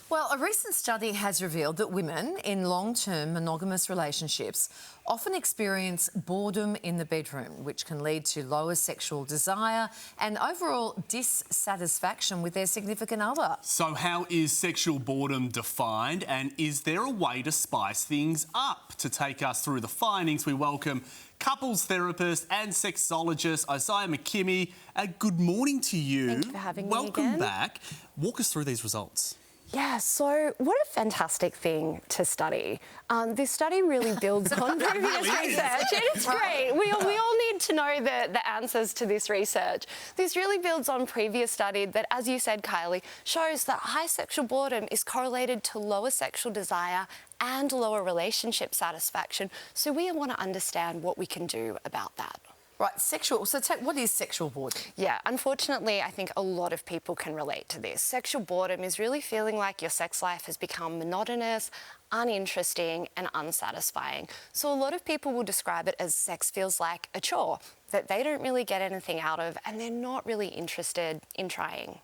Well, a recent study has revealed that women in long-term monogamous relationships often experience boredom in the bedroom, which can lead to lower sexual desire and overall dissatisfaction with their significant other. So how is sexual boredom defined, and is there a way to spice things up? To take us through the findings, we welcome couples therapist and sexologist Isaiah McKimmie. Good morning to you. Thank you for having me again. Welcome back. Walk us through these results. Yeah, so what a fantastic thing to study. This study really builds on previous research. It's great. We all need to know the answers to this research. This really builds on previous study that, as you said, Kylie, shows that high sexual boredom is correlated to lower sexual desire and lower relationship satisfaction. So we want to understand what we can do about that. Right, what is sexual boredom? Yeah, unfortunately, I think a lot of people can relate to this. Sexual boredom is really feeling like your sex life has become monotonous, uninteresting and unsatisfying. So a lot of people will describe it as sex feels like a chore, that they don't really get anything out of and they're not really interested in trying.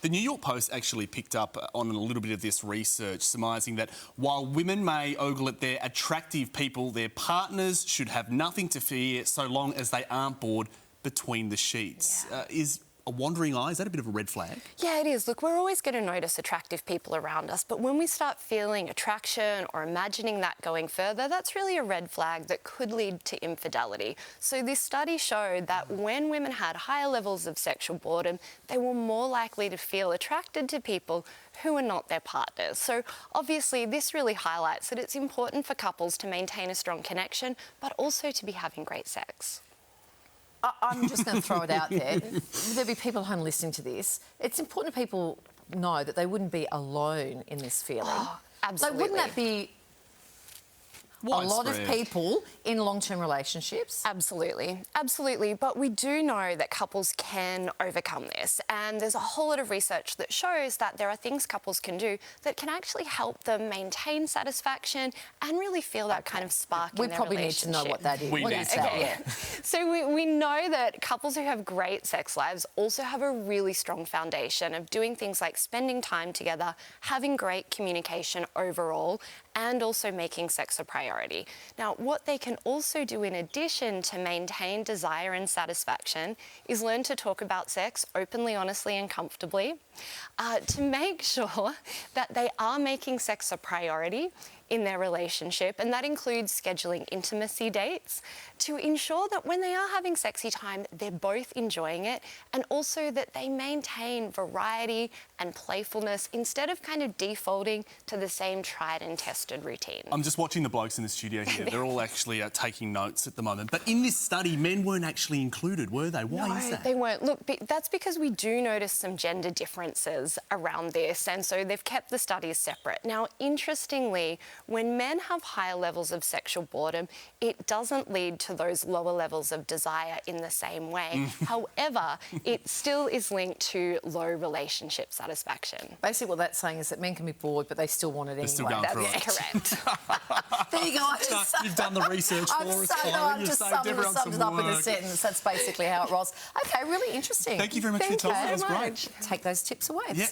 The New York Post actually picked up on a little bit of this research, surmising that while women may ogle at their attractive people, their partners should have nothing to fear so long as they aren't bored between the sheets. Yeah. Is a wandering eye, is that a bit of a red flag? Yeah, it is. Look, we're always going to notice attractive people around us, but when we start feeling attraction or imagining that going further, that's really a red flag that could lead to infidelity. So this study showed that when women had higher levels of sexual boredom, they were more likely to feel attracted to people who are not their partners. So obviously this really highlights that it's important for couples to maintain a strong connection, but also to be having great sex. I'm just going to throw it out there. There'll be people at home listening to this. It's important people know that they wouldn't be alone in this feeling. Oh, absolutely. Like, wouldn't that be a lot of people in long-term relationships? Absolutely, absolutely. But we do know that couples can overcome this. And there's a whole lot of research that shows that there are things couples can do that can actually help them maintain satisfaction and really feel that kind of spark in their relationship. We probably need to know what that is. We need to know. Yeah. So we know that couples who have great sex lives also have a really strong foundation of doing things like spending time together, having great communication overall, and also making sex a priority. Now, what they can also do in addition to maintain desire and satisfaction is learn to talk about sex openly, honestly, and comfortably, to make sure that they are making sex a priority in their relationship, and that includes scheduling intimacy dates to ensure that when they are having sexy time, they're both enjoying it, and also that they maintain variety and playfulness instead of kind of defaulting to the same tried and tested routine. I'm just watching the blokes in the studio here. They're all actually taking notes at the moment. But in this study, men weren't actually included, were they? Why is that? They weren't. Look, that's because we do notice some gender differences around this, and so they've kept the studies separate. Now, interestingly, when men have higher levels of sexual boredom, it doesn't lead to those lower levels of desire in the same way. However, it still is linked to low relationship satisfaction. Basically, what that's saying is that men can be bored, but they still want it anyway. Still going through That's it. correct. There you go. You've done the research for us, Chloe. I've just summed it up in a sentence. That's basically how it rolls. Okay, really interesting. Thank you very much for your time. That was great. Take those tips away. Yeah.